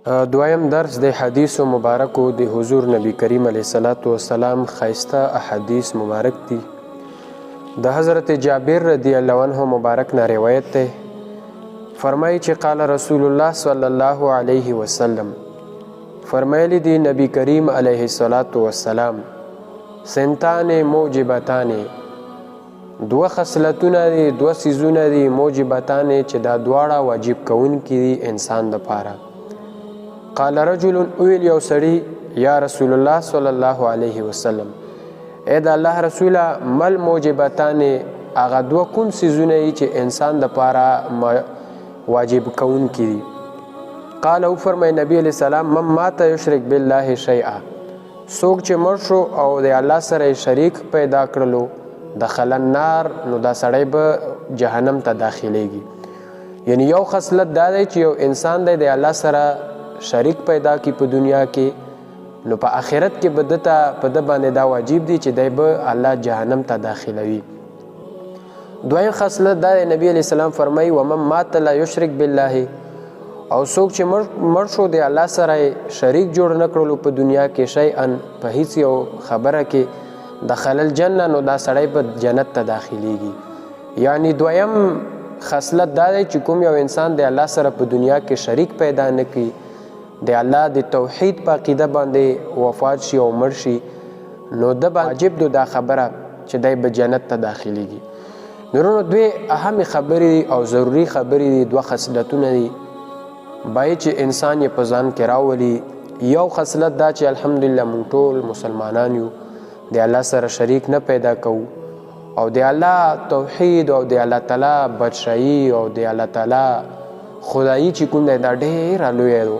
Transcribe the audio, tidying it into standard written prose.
دویم درس د حدیث مبارکو د حضور نبی کریم علیه الصلاۃ والسلام خیسته احادیث مبارک دي. د حضرت جابر رضی الله عنه مبارک نه روایت ده. فرمایي چې قال رسول الله صلی الله علیه وسلم، فرمایلی دی نبی کریم علیه الصلاۃ والسلام، سنتان موجبتان، دو خصلتونه دي، دو سیزونه دي موجبتان چې دا دواړه واجب کوونکي دي انسان دپاره. قال رجل، اویل یو سړي، یا رسول الله صلی الله علیه وسلم، اے د الله رسوله، مل موجبتان، هغه دوه کوم سیزونه دي چې انسان دپاره واجب کوونکي دي؟ قال او فرمای نبی علیہ السلام، من مات یشرک بالله شیئا، څوک چې مړ شو او د الله سره شریک پیدا کړلو، دخل النار، نو دا سړی به جهنم ته داخلیږي. یعنی یو خصلت دا دی چې یو انسان دی د الله سره شریک پیدا کی په دنیا کې، نو په آخرت کې به دته په ده باندې دا واجب دی چې دی به الله جهنم ته داخلوي. دویم خصلت دا دی، نبی علیہ السلام فرمایي ومن مات لا یشرک بالله، او څوک چې مړ شو د الله سره شریک جوړ نه کړلو په دنیا کې شیئا، په هیڅ یو خبره کې، دخل الجنه، نو دا سړی به جنت ته داخلیږي. یعنی دویم خصلت دا دی چې کوم یو انسان د الله سره په دنیا کې شریک پیدا نه کړي، د الله د توحید په عقیده باندې وفات شي او مړ شي، نو ده واجب ده دا خبره چې دی به جنت ته داخلیږي. نورونو دوی اهم خبرې او ضروري خبرې دي، دوه خصلتونه دي باید چې انسان یې په ځان کې راولي. یو خصلت دا چې الحمدلله مونږ ټول مسلمانان یو، د الله سره شریک نه پیدا کوو، او د الله توحید او د الله تعالی بادشاهي او د الله تعالی خدایي چې کوم دی دا ډېره لویه ده.